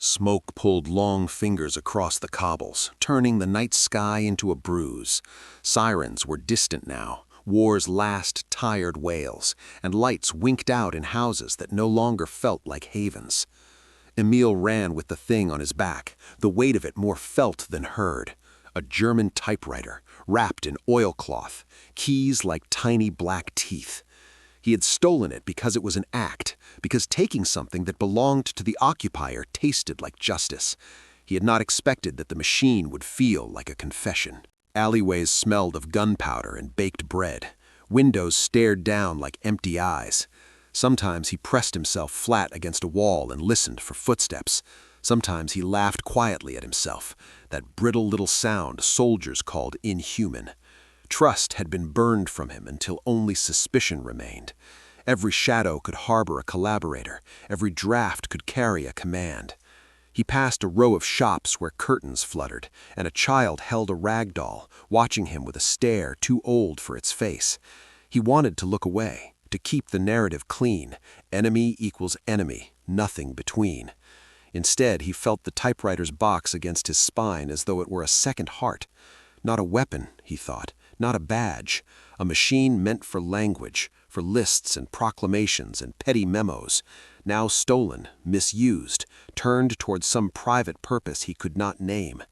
Smoke pulled long fingers across the cobbles, turning the night sky into a bruise. Sirens were distant now, war's last tired wails, and lights winked out in houses that no longer felt like havens. Emil ran with the thing on his back, the weight of it more felt than heard. A German typewriter, wrapped in oilcloth, keys like tiny black teeth. He had stolen it because it was an act, because taking something that belonged to the occupier tasted like justice. He had not expected that the machine would feel like a confession. Alleyways smelled of gunpowder and baked bread. Windows stared down like empty eyes. Sometimes he pressed himself flat against a wall and listened for footsteps. Sometimes he laughed quietly at himself, that brittle little sound soldiers called inhuman. Trust had been burned from him until only suspicion remained. Every shadow could harbor a collaborator. Every draft could carry a command. He passed a row of shops where curtains fluttered, and a child held a rag doll, watching him with a stare too old for its face. He wanted to look away, to keep the narrative clean. Enemy equals enemy, nothing between. Instead, he felt the typewriter's box against his spine as though it were a second heart. Not a weapon, he thought, not a badge. A machine meant for language, for lists and proclamations and petty memos. Now stolen, misused, turned toward some private purpose he could not name.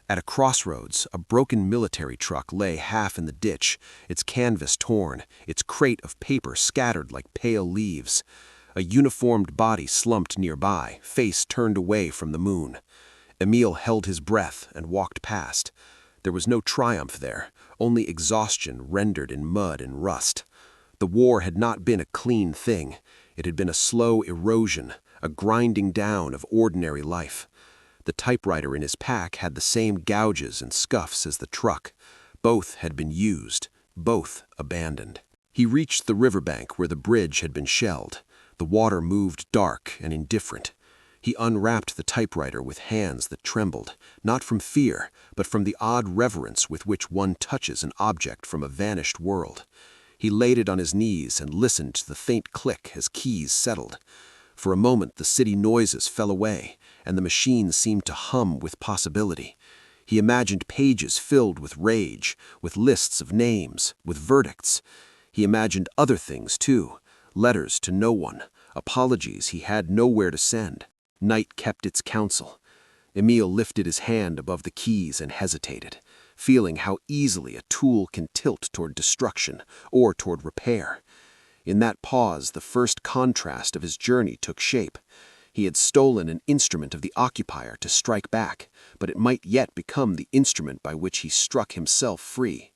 At a crossroads, a broken military truck lay half in the ditch, its canvas torn, its crate of paper scattered like pale leaves. A uniformed body slumped nearby, face turned away from the moon. Emil held his breath and walked past. There was no triumph there, only exhaustion rendered in mud and rust. The war had not been a clean thing. It had been a slow erosion, a grinding down of ordinary life. The typewriter in his pack had the same gouges and scuffs as the truck. Both had been used, both abandoned. He reached the riverbank where the bridge had been shelled. The water moved dark and indifferent. He unwrapped the typewriter with hands that trembled, not from fear, but from the odd reverence with which one touches an object from a vanished world. He laid it on his knees and listened to the faint click as keys settled. For a moment the city noises fell away, and the machine seemed to hum with possibility. He imagined pages filled with rage, with lists of names, with verdicts. He imagined other things too, letters to no one, apologies he had nowhere to send. Night kept its counsel. Emil lifted his hand above the keys and hesitated, feeling how easily a tool can tilt toward destruction or toward repair. In that pause, the first contrast of his journey took shape. He had stolen an instrument of the occupier to strike back, but it might yet become the instrument by which he struck himself free.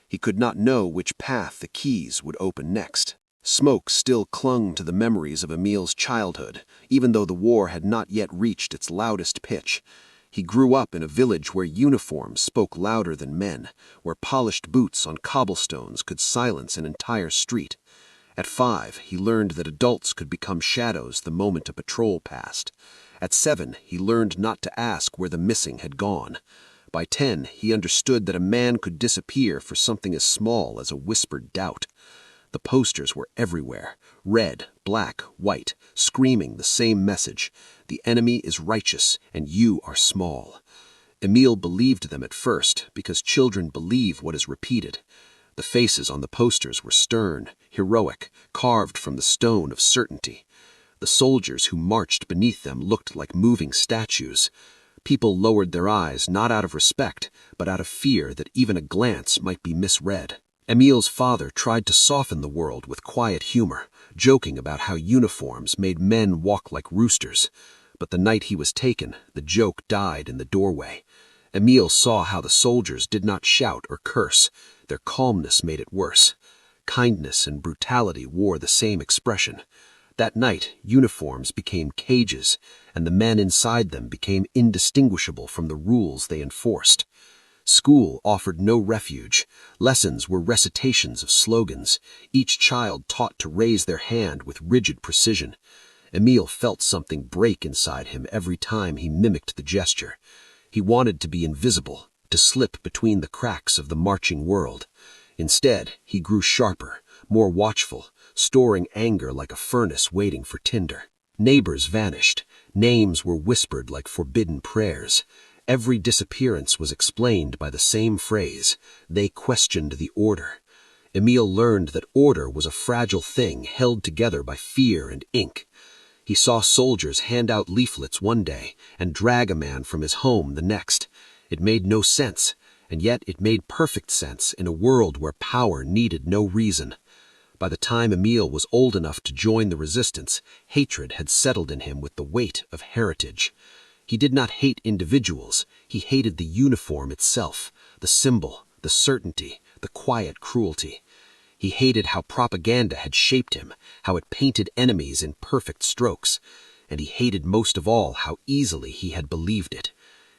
He could not know which path the keys would open next. Smoke still clung to the memories of Emil's childhood, even though the war had not yet reached its loudest pitch. He grew up in a village where uniforms spoke louder than men, where polished boots on cobblestones could silence an entire street. At 5, he learned that adults could become shadows the moment a patrol passed. At 7, he learned not to ask where the missing had gone. By 10, he understood that a man could disappear for something as small as a whispered doubt. The posters were everywhere, red, black, white, screaming the same message: the enemy is righteous and you are small. Emil believed them at first, because children believe what is repeated. The faces on the posters were stern, heroic, carved from the stone of certainty. The soldiers who marched beneath them looked like moving statues. People lowered their eyes not out of respect, but out of fear that even a glance might be misread. Emil's father tried to soften the world with quiet humor, joking about how uniforms made men walk like roosters. But the night he was taken, the joke died in the doorway. Emil saw how the soldiers did not shout or curse. Their calmness made it worse. Kindness and brutality wore the same expression. That night, uniforms became cages, and the men inside them became indistinguishable from the rules they enforced. School offered no refuge. Lessons were recitations of slogans, each child taught to raise their hand with rigid precision. Emil felt something break inside him every time he mimicked the gesture. He wanted to be invisible, to slip between the cracks of the marching world. Instead, he grew sharper, more watchful, storing anger like a furnace waiting for tinder. Neighbors vanished. Names were whispered like forbidden prayers. Every disappearance was explained by the same phrase. They questioned the order. Emil learned that order was a fragile thing held together by fear and ink. He saw soldiers hand out leaflets one day and drag a man from his home the next. It made no sense, and yet it made perfect sense in a world where power needed no reason. By the time Emil was old enough to join the resistance, hatred had settled in him with the weight of heritage. He did not hate individuals, he hated the uniform itself, the symbol, the certainty, the quiet cruelty. He hated how propaganda had shaped him, how it painted enemies in perfect strokes, and he hated most of all how easily he had believed it.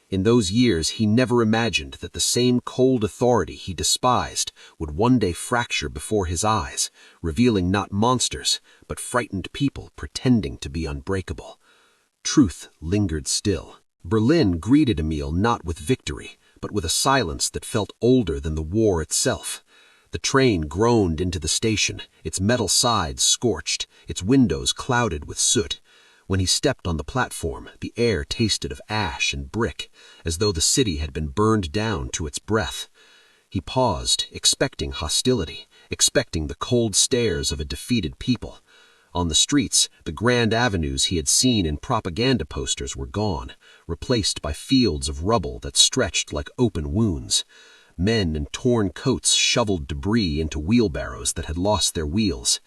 In those years he never imagined that the same cold authority he despised would one day fracture before his eyes, revealing not monsters, but frightened people pretending to be unbreakable. Truth lingered still. Berlin greeted Emil not with victory, but with a silence that felt older than the war itself. The train groaned into the station, its metal sides scorched, its windows clouded with soot. When he stepped on the platform, the air tasted of ash and brick, as though the city had been burned down to its breath. He paused, expecting hostility, expecting the cold stares of a defeated people. On the streets, the grand avenues he had seen in propaganda posters were gone, replaced by fields of rubble that stretched like open wounds. Men in torn coats shoveled debris into wheelbarrows that had lost their wheels.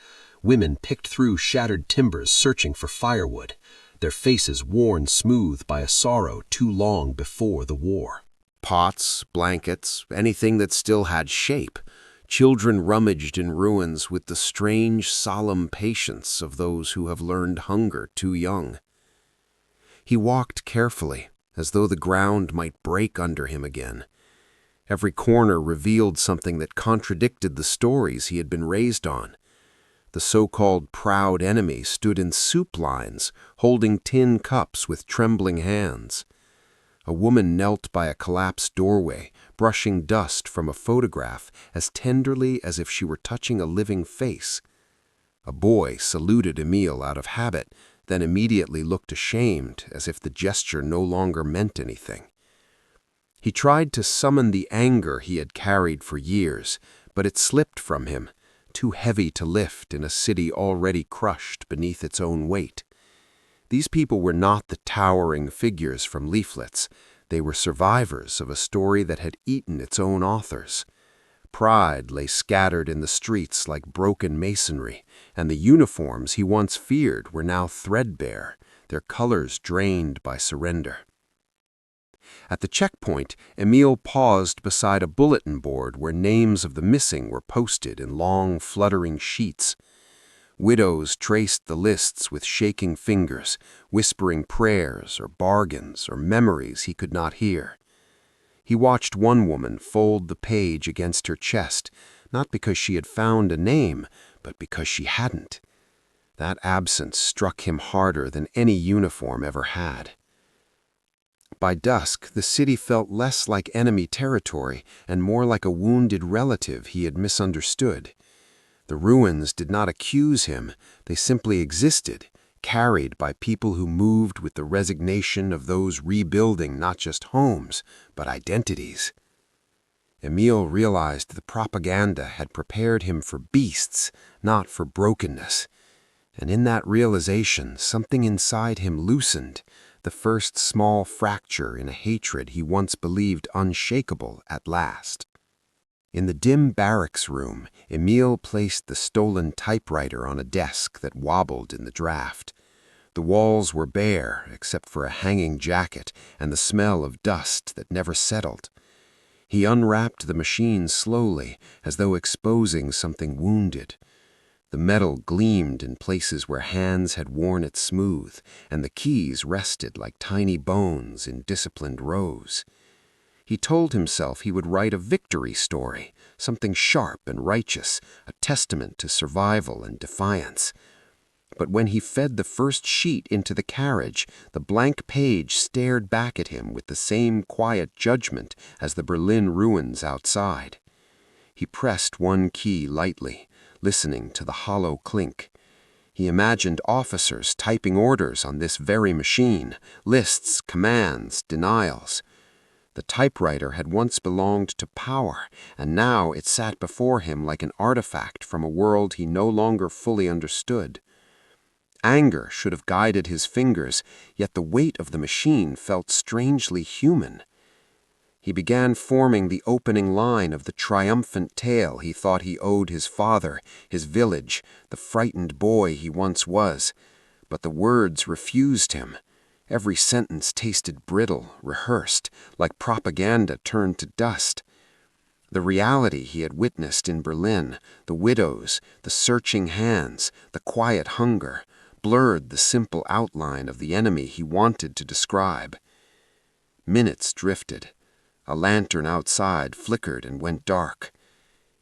Women picked through shattered timbers searching for firewood, their faces worn smooth by a sorrow too long before the war. Pots, blankets, anything that still had shape. Children rummaged in ruins with the strange, solemn patience of those who have learned hunger too young. He walked carefully, as though the ground might break under him again. Every corner revealed something that contradicted the stories he had been raised on. The so-called proud enemy stood in soup lines, holding tin cups with trembling hands. A woman knelt by a collapsed doorway, brushing dust from a photograph as tenderly as if she were touching a living face. A boy saluted Emil out of habit, then immediately looked ashamed, as if the gesture no longer meant anything. He tried to summon the anger he had carried for years, but it slipped from him, too heavy to lift in a city already crushed beneath its own weight. These people were not the towering figures from leaflets. They were survivors of a story that had eaten its own authors. Pride lay scattered in the streets like broken masonry, and the uniforms he once feared were now threadbare, their colors drained by surrender. At the checkpoint, Emil paused beside a bulletin board where names of the missing were posted in long, fluttering sheets. Widows traced the lists with shaking fingers, whispering prayers or bargains or memories he could not hear. He watched one woman fold the page against her chest, not because she had found a name, but because she hadn't. That absence struck him harder than any uniform ever had. By dusk, the city felt less like enemy territory and more like a wounded relative he had misunderstood. The ruins did not accuse him, they simply existed, carried by people who moved with the resignation of those rebuilding not just homes, but identities. Emil realized the propaganda had prepared him for beasts, not for brokenness. And in that realization, something inside him loosened, the first small fracture in a hatred he once believed unshakable at last. In the dim barracks room, Emil placed the stolen typewriter on a desk that wobbled in the draft. The walls were bare, except for a hanging jacket and the smell of dust that never settled. He unwrapped the machine slowly, as though exposing something wounded. The metal gleamed in places where hands had worn it smooth, and the keys rested like tiny bones in disciplined rows. He told himself he would write a victory story, something sharp and righteous, a testament to survival and defiance. But when he fed the first sheet into the carriage, the blank page stared back at him with the same quiet judgment as the Berlin ruins outside. He pressed one key lightly, listening to the hollow clink. He imagined officers typing orders on this very machine, lists, commands, denials. The typewriter had once belonged to power, and now it sat before him like an artifact from a world he no longer fully understood. Anger should have guided his fingers, yet the weight of the machine felt strangely human. He began forming the opening line of the triumphant tale he thought he owed his father, his village, the frightened boy he once was. But the words refused him. Every sentence tasted brittle, rehearsed, like propaganda turned to dust. The reality he had witnessed in Berlin, the widows, the searching hands, the quiet hunger, blurred the simple outline of the enemy he wanted to describe. Minutes drifted. A lantern outside flickered and went dark.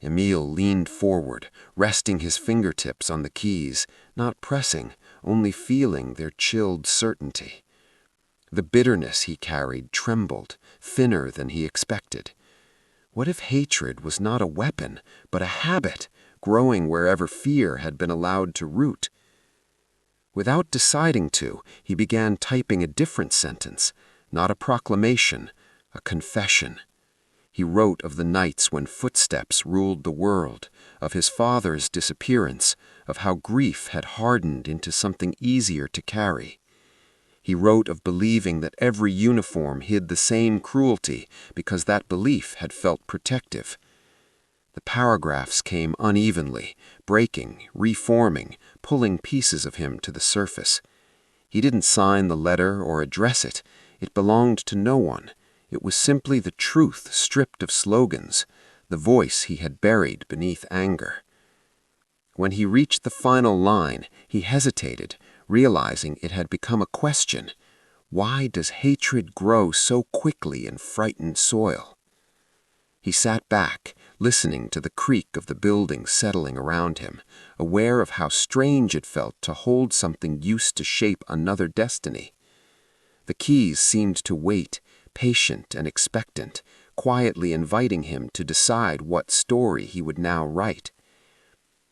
Emil leaned forward, resting his fingertips on the keys, not pressing, only feeling their chilled certainty. The bitterness he carried trembled, thinner than he expected. What if hatred was not a weapon, but a habit, growing wherever fear had been allowed to root? Without deciding to, he began typing a different sentence, not a proclamation, a confession. He wrote of the nights when footsteps ruled the world, of his father's disappearance, of how grief had hardened into something easier to carry. He wrote of believing that every uniform hid the same cruelty because that belief had felt protective. The paragraphs came unevenly, breaking, reforming, pulling pieces of him to the surface. He didn't sign the letter or address it. It belonged to no one. It was simply the truth stripped of slogans, the voice he had buried beneath anger. When he reached the final line, he hesitated, realizing it had become a question. Why does hatred grow so quickly in frightened soil? He sat back, listening to the creak of the buildings settling around him, aware of how strange it felt to hold something used to shape another destiny. The keys seemed to wait, patient and expectant, quietly inviting him to decide what story he would now write.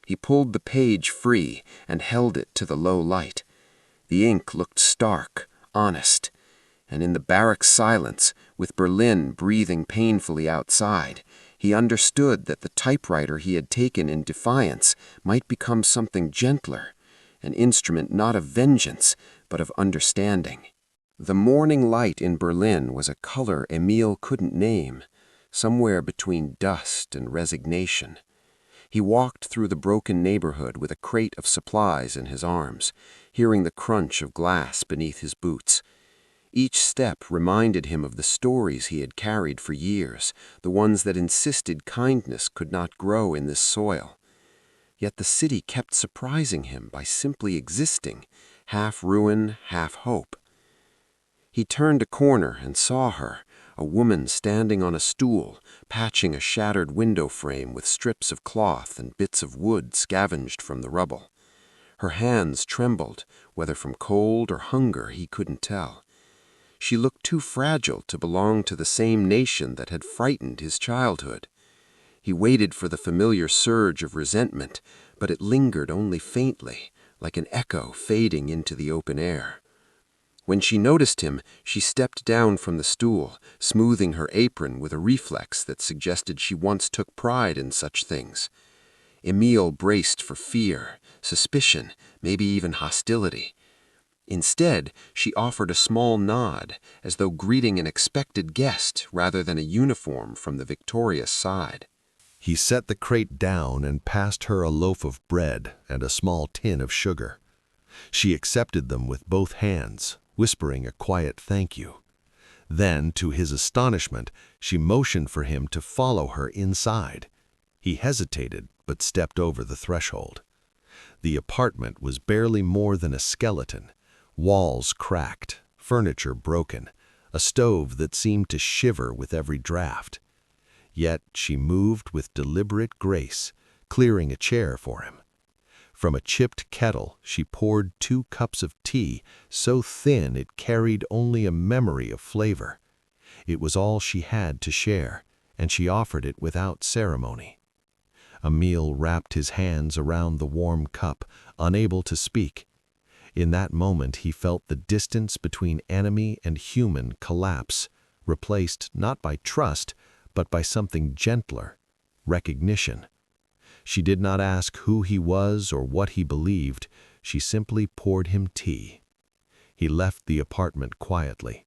He pulled the page free and held it to the low light. The ink looked stark, honest, and in the barrack silence, with Berlin breathing painfully outside, he understood that the typewriter he had taken in defiance might become something gentler, an instrument not of vengeance, but of understanding. The morning light in Berlin was a color Emil couldn't name, somewhere between dust and resignation. He walked through the broken neighborhood with a crate of supplies in his arms, hearing the crunch of glass beneath his boots. Each step reminded him of the stories he had carried for years, the ones that insisted kindness could not grow in this soil. Yet the city kept surprising him by simply existing, half ruin, half hope. He turned a corner and saw her, a woman standing on a stool, patching a shattered window frame with strips of cloth and bits of wood scavenged from the rubble. Her hands trembled, whether from cold or hunger he couldn't tell. She looked too fragile to belong to the same nation that had frightened his childhood. He waited for the familiar surge of resentment, but it lingered only faintly, like an echo fading into the open air. When she noticed him, she stepped down from the stool, smoothing her apron with a reflex that suggested she once took pride in such things. Emil braced for fear, suspicion, maybe even hostility. Instead, she offered a small nod, as though greeting an expected guest rather than a uniform from the victorious side. He set the crate down and passed her a loaf of bread and a small tin of sugar. She accepted them with both hands, whispering a quiet thank you. Then, to his astonishment, she motioned for him to follow her inside. He hesitated, but stepped over the threshold. The apartment was barely more than a skeleton. Walls cracked, furniture broken, a stove that seemed to shiver with every draft. Yet she moved with deliberate grace, clearing a chair for him. From a chipped kettle, she poured 2 cups of tea, so thin it carried only a memory of flavor. It was all she had to share, and she offered it without ceremony. Emil wrapped his hands around the warm cup, unable to speak. In that moment he felt the distance between enemy and human collapse, replaced not by trust, but by something gentler, recognition. She did not ask who he was or what he believed, she simply poured him tea. He left the apartment quietly.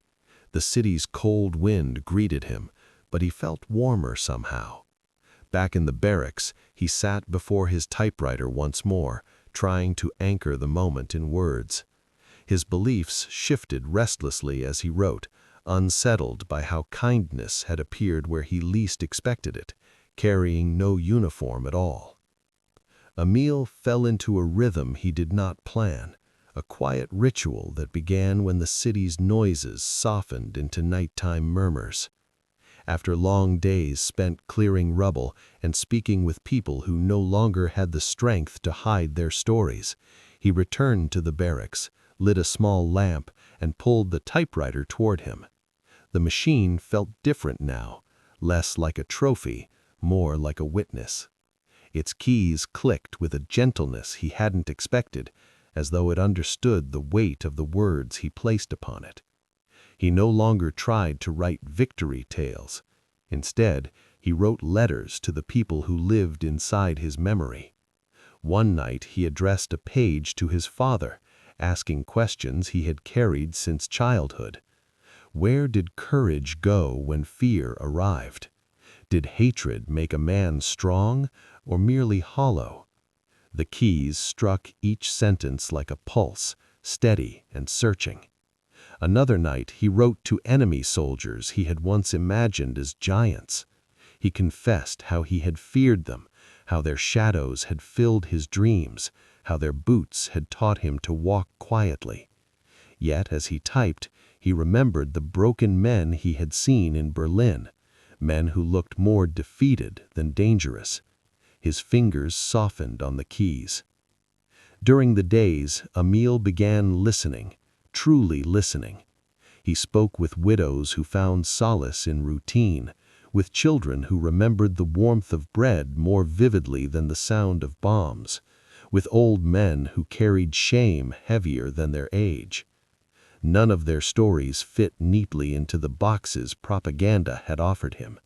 The city's cold wind greeted him, but he felt warmer somehow. Back in the barracks, he sat before his typewriter once more, trying to anchor the moment in words. His beliefs shifted restlessly as he wrote, unsettled by how kindness had appeared where he least expected it, carrying no uniform at all. Emil fell into a rhythm he did not plan, a quiet ritual that began when the city's noises softened into nighttime murmurs. After long days spent clearing rubble and speaking with people who no longer had the strength to hide their stories, he returned to the barracks, lit a small lamp, and pulled the typewriter toward him. The machine felt different now, less like a trophy, more like a witness. Its keys clicked with a gentleness he hadn't expected, as though it understood the weight of the words he placed upon it. He no longer tried to write victory tales. Instead, he wrote letters to the people who lived inside his memory. One night he addressed a page to his father, asking questions he had carried since childhood. Where did courage go when fear arrived? Did hatred make a man strong or merely hollow? The keys struck each sentence like a pulse, steady and searching. Another night he wrote to enemy soldiers he had once imagined as giants. He confessed how he had feared them, how their shadows had filled his dreams, how their boots had taught him to walk quietly. Yet as he typed, he remembered the broken men he had seen in Berlin, men who looked more defeated than dangerous. His fingers softened on the keys. During the days, Emil began listening, truly listening. He spoke with widows who found solace in routine, with children who remembered the warmth of bread more vividly than the sound of bombs, with old men who carried shame heavier than their age. None of their stories fit neatly into the boxes propaganda had offered him.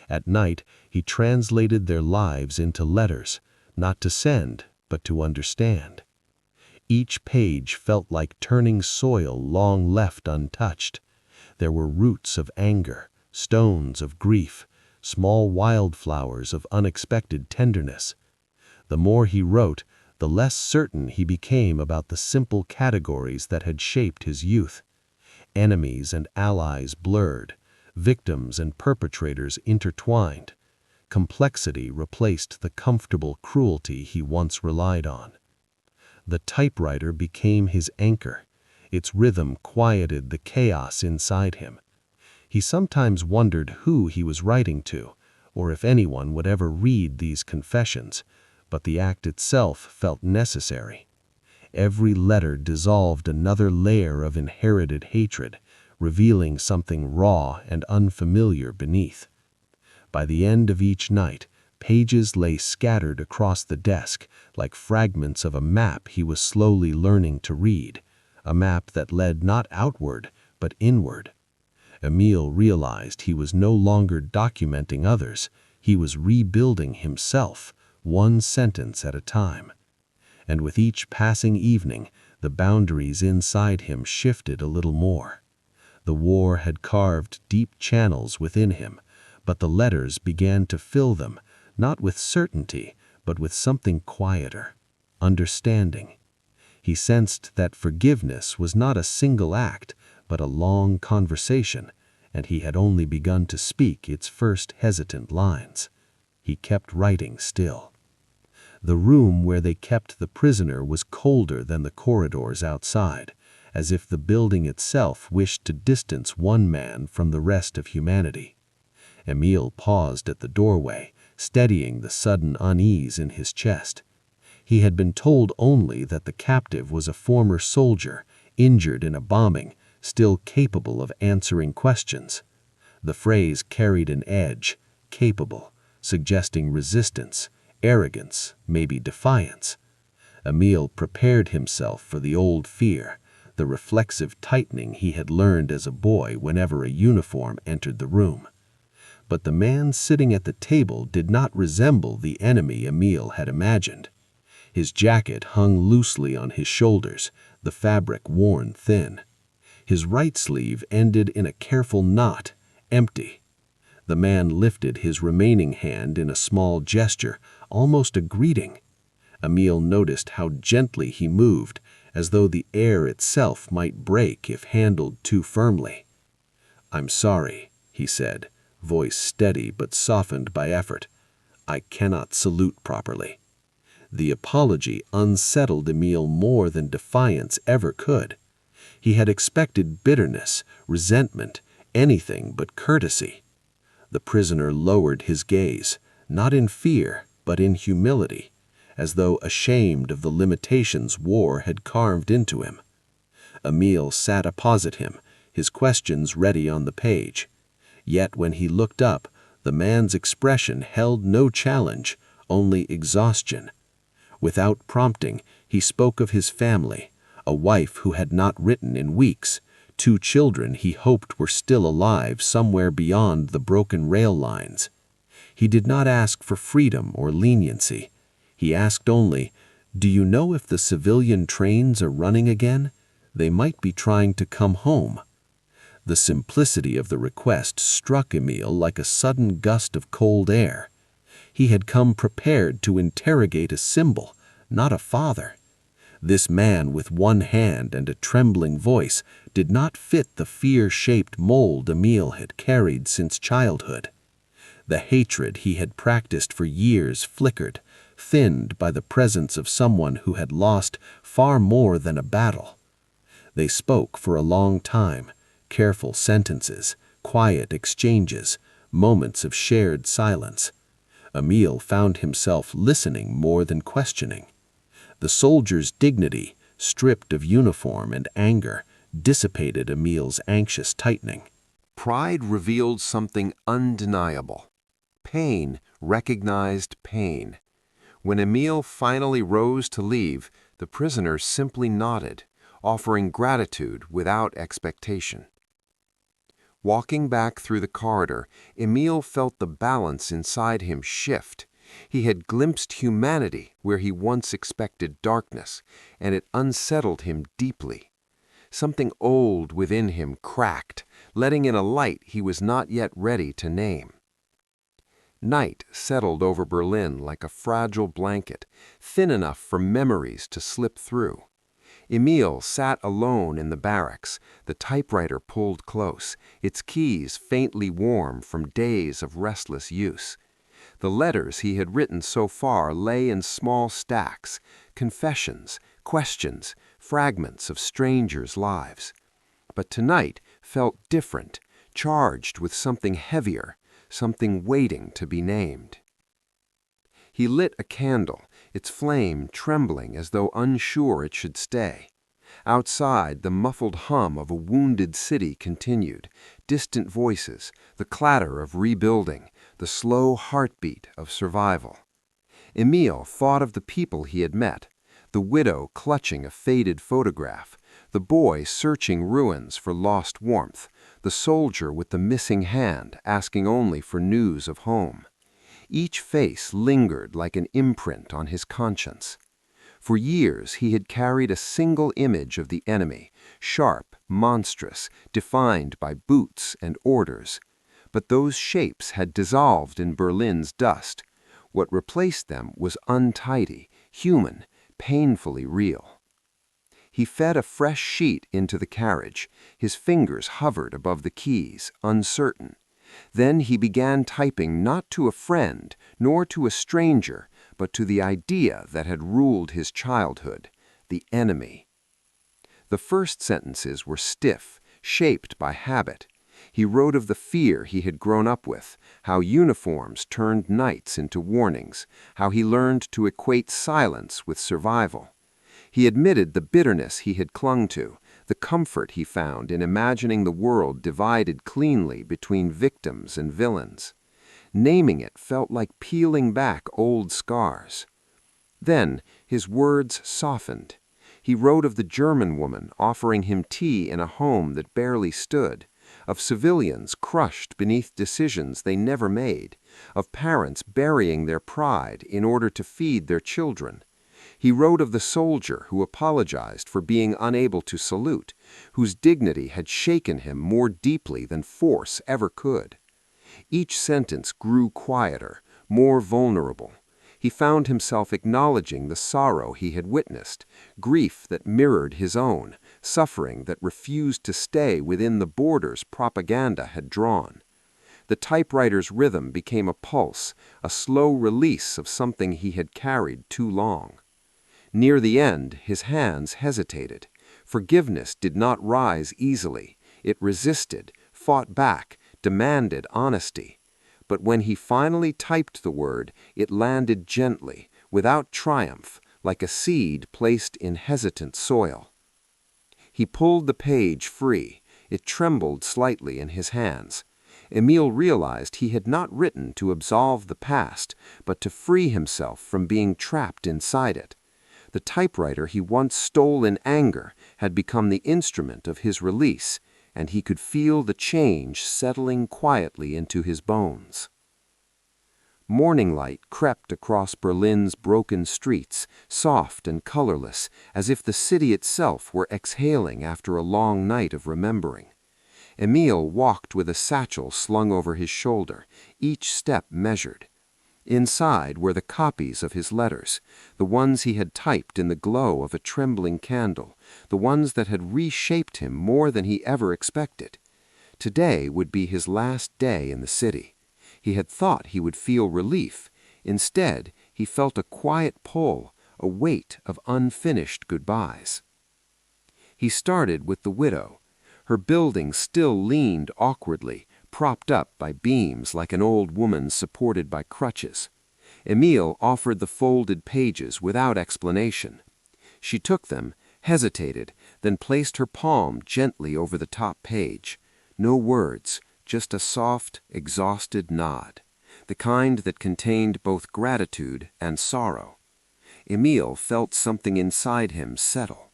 At night, he translated their lives into letters, not to send, but to understand. Each page felt like turning soil long left untouched. There were roots of anger, stones of grief, small wildflowers of unexpected tenderness. The more he wrote, the less certain he became about the simple categories that had shaped his youth. Enemies and allies blurred, victims and perpetrators intertwined. Complexity replaced the comfortable cruelty he once relied on. The typewriter became his anchor. Its rhythm quieted the chaos inside him. He sometimes wondered who he was writing to, or if anyone would ever read these confessions, but the act itself felt necessary. Every letter dissolved another layer of inherited hatred, revealing something raw and unfamiliar beneath. By the end of each night, pages lay scattered across the desk like fragments of a map he was slowly learning to read, a map that led not outward, but inward. Emil realized he was no longer documenting others, he was rebuilding himself, one sentence at a time. And with each passing evening, the boundaries inside him shifted a little more. The war had carved deep channels within him, but the letters began to fill them, not with certainty, but with something quieter, understanding. He sensed that forgiveness was not a single act, but a long conversation, and he had only begun to speak its first hesitant lines. He kept writing still. The room where they kept the prisoner was colder than the corridors outside, as if the building itself wished to distance one man from the rest of humanity. Emil paused at the doorway, steadying the sudden unease in his chest. He had been told only that the captive was a former soldier, injured in a bombing, still capable of answering questions. The phrase carried an edge, capable, suggesting resistance, arrogance, maybe defiance. Emil prepared himself for the old fear, the reflexive tightening he had learned as a boy whenever a uniform entered the room. But the man sitting at the table did not resemble the enemy Emil had imagined. His jacket hung loosely on his shoulders, the fabric worn thin. His right sleeve ended in a careful knot, empty. The man lifted his remaining hand in a small gesture, almost a greeting. Emil noticed how gently he moved, as though the air itself might break if handled too firmly. "I'm sorry," he said, voice steady but softened by effort. "I cannot salute properly." The apology unsettled Emil more than defiance ever could. He had expected bitterness, resentment, anything but courtesy. The prisoner lowered his gaze, not in fear, but in humility, as though ashamed of the limitations war had carved into him. Emil sat opposite him, his questions ready on the page. Yet when he looked up, the man's expression held no challenge, only exhaustion. Without prompting, he spoke of his family, a wife who had not written in weeks, 2 children he hoped were still alive somewhere beyond the broken rail lines. He did not ask for freedom or leniency. He asked only, "Do you know if the civilian trains are running again? They might be trying to come home." The simplicity of the request struck Emil like a sudden gust of cold air. He had come prepared to interrogate a symbol, not a father. This man with one hand and a trembling voice did not fit the fear-shaped mold Emil had carried since childhood. The hatred he had practiced for years flickered, thinned by the presence of someone who had lost far more than a battle. They spoke for a long time, careful sentences, quiet exchanges, moments of shared silence. Emil found himself listening more than questioning. The soldier's dignity, stripped of uniform and anger, dissipated Emil's anxious tightening. Pride revealed something undeniable. Pain recognized pain. When Emil finally rose to leave, the prisoner simply nodded, offering gratitude without expectation. Walking back through the corridor, Emil felt the balance inside him shift. He had glimpsed humanity where he once expected darkness, and it unsettled him deeply. Something old within him cracked, letting in a light he was not yet ready to name. Night settled over Berlin like a fragile blanket, thin enough for memories to slip through. Emil sat alone in the barracks, the typewriter pulled close, its keys faintly warm from days of restless use. The letters he had written so far lay in small stacks, confessions, questions, fragments of strangers' lives. But tonight felt different, charged with something heavier, something waiting to be named. He lit a candle, its flame trembling as though unsure it should stay. Outside, the muffled hum of a wounded city continued, distant voices, the clatter of rebuilding, the slow heartbeat of survival. Emil thought of the people he had met, the widow clutching a faded photograph, the boy searching ruins for lost warmth, the soldier with the missing hand asking only for news of home. Each face lingered like an imprint on his conscience. For years he had carried a single image of the enemy, sharp, monstrous, defined by boots and orders. But those shapes had dissolved in Berlin's dust. What replaced them was untidy, human, painfully real. He fed a fresh sheet into the carriage. His fingers hovered above the keys, uncertain. Then he began typing not to a friend, nor to a stranger, but to the idea that had ruled his childhood, the enemy. The first sentences were stiff, shaped by habit. He wrote of the fear he had grown up with, how uniforms turned nights into warnings, how he learned to equate silence with survival. He admitted the bitterness he had clung to, the comfort he found in imagining the world divided cleanly between victims and villains. Naming it felt like peeling back old scars. Then his words softened. He wrote of the German woman offering him tea in a home that barely stood, of civilians crushed beneath decisions they never made, of parents burying their pride in order to feed their children. He wrote of the soldier who apologized for being unable to salute, whose dignity had shaken him more deeply than force ever could. Each sentence grew quieter, more vulnerable. He found himself acknowledging the sorrow he had witnessed, grief that mirrored his own, suffering that refused to stay within the borders propaganda had drawn. The typewriter's rhythm became a pulse, a slow release of something he had carried too long. Near the end, his hands hesitated. Forgiveness did not rise easily. It resisted, fought back, demanded honesty. But when he finally typed the word, it landed gently, without triumph, like a seed placed in hesitant soil. He pulled the page free. It trembled slightly in his hands. Emil realized he had not written to absolve the past, but to free himself from being trapped inside it. The typewriter he once stole in anger had become the instrument of his release, and he could feel the change settling quietly into his bones. Morning light crept across Berlin's broken streets, soft and colorless, as if the city itself were exhaling after a long night of remembering. Emil walked with a satchel slung over his shoulder, each step measured. Inside were the copies of his letters, the ones he had typed in the glow of a trembling candle, the ones that had reshaped him more than he ever expected. Today would be his last day in the city. He had thought he would feel relief. Instead, he felt a quiet pull, a weight of unfinished goodbyes. He started with the widow. Her building still leaned awkwardly, propped up by beams like an old woman supported by crutches. Emil offered the folded pages without explanation. She took them, hesitated, then placed her palm gently over the top page. No words, just a soft, exhausted nod, the kind that contained both gratitude and sorrow. Emil felt something inside him settle.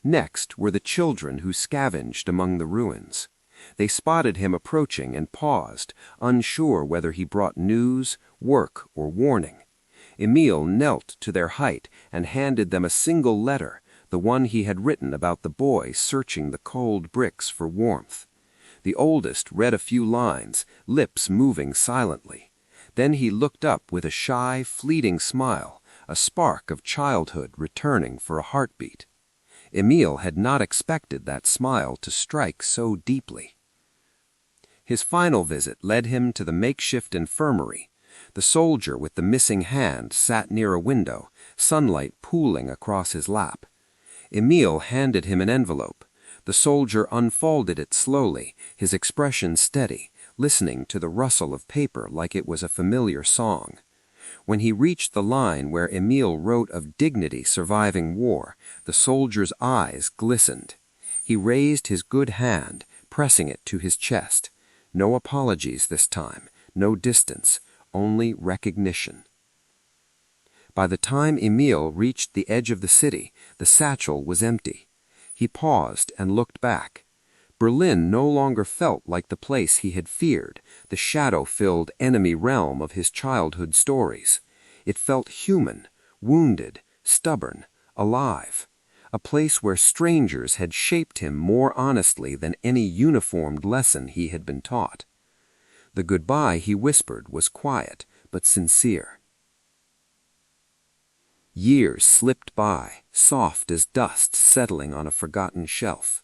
Next were the children who scavenged among the ruins. They spotted him approaching and paused, unsure whether he brought news, work, or warning. Emil knelt to their height and handed them a single letter, the one he had written about the boy searching the cold bricks for warmth. The oldest read a few lines, lips moving silently. Then he looked up with a shy, fleeting smile, a spark of childhood returning for a heartbeat. Emil had not expected that smile to strike so deeply. His final visit led him to the makeshift infirmary. The soldier with the missing hand sat near a window, sunlight pooling across his lap. Emil handed him an envelope. The soldier unfolded it slowly, his expression steady, listening to the rustle of paper like it was a familiar song. When he reached the line where Emil wrote of dignity surviving war, the soldier's eyes glistened. He raised his good hand, pressing it to his chest. No apologies this time, no distance, only recognition. By the time Emil reached the edge of the city, the satchel was empty. He paused and looked back. Berlin no longer felt like the place he had feared, the shadow-filled enemy realm of his childhood stories. It felt human, wounded, stubborn, alive. A place where strangers had shaped him more honestly than any uniformed lesson he had been taught. The goodbye he whispered was quiet, but sincere. Years slipped by, soft as dust settling on a forgotten shelf.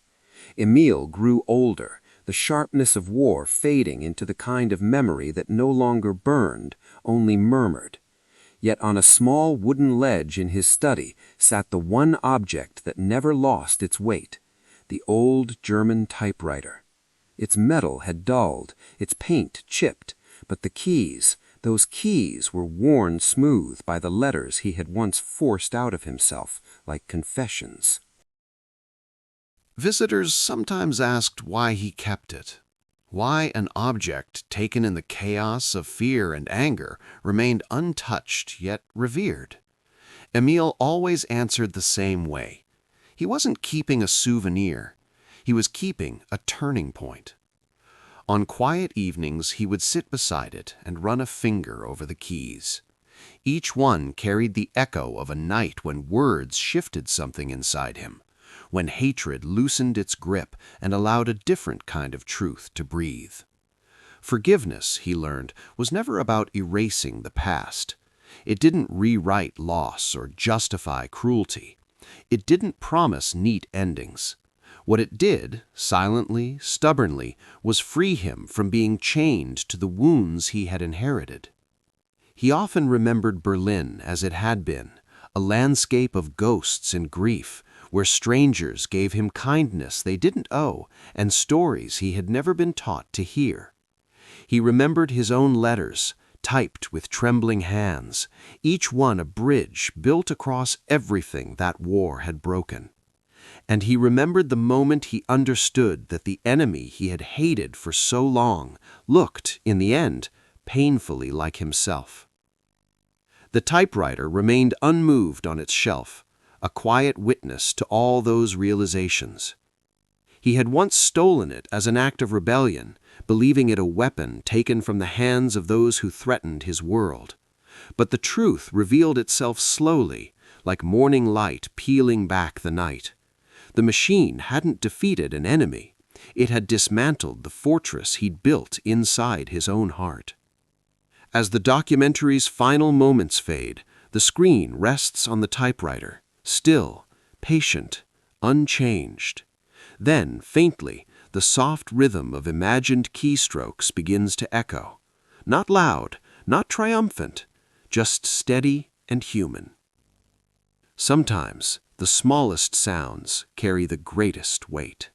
Emil grew older, the sharpness of war fading into the kind of memory that no longer burned, only murmured. Yet on a small wooden ledge in his study sat the one object that never lost its weight, the old German typewriter. Its metal had dulled, its paint chipped, but the keys, those keys were worn smooth by the letters he had once forced out of himself like confessions. Visitors sometimes asked why he kept it. Why an object taken in the chaos of fear and anger remained untouched yet revered? Emil always answered the same way. He wasn't keeping a souvenir. He was keeping a turning point. On quiet evenings, he would sit beside it and run a finger over the keys. Each one carried the echo of a night when words shifted something inside him, when hatred loosened its grip and allowed a different kind of truth to breathe. Forgiveness, he learned, was never about erasing the past. It didn't rewrite loss or justify cruelty. It didn't promise neat endings. What it did, silently, stubbornly, was free him from being chained to the wounds he had inherited. He often remembered Berlin as it had been, a landscape of ghosts and grief, where strangers gave him kindness they didn't owe and stories he had never been taught to hear. He remembered his own letters, typed with trembling hands, each one a bridge built across everything that war had broken. And he remembered the moment he understood that the enemy he had hated for so long looked, in the end, painfully like himself. The typewriter remained unmoved on its shelf, a quiet witness to all those realizations. He had once stolen it as an act of rebellion, believing it a weapon taken from the hands of those who threatened his world. But the truth revealed itself slowly, like morning light peeling back the night. The machine hadn't defeated an enemy. It had dismantled the fortress he'd built inside his own heart. As the documentary's final moments fade, the screen rests on the typewriter, still, patient, unchanged. Then, faintly, the soft rhythm of imagined keystrokes begins to echo. Not loud, not triumphant, just steady and human. Sometimes, the smallest sounds carry the greatest weight.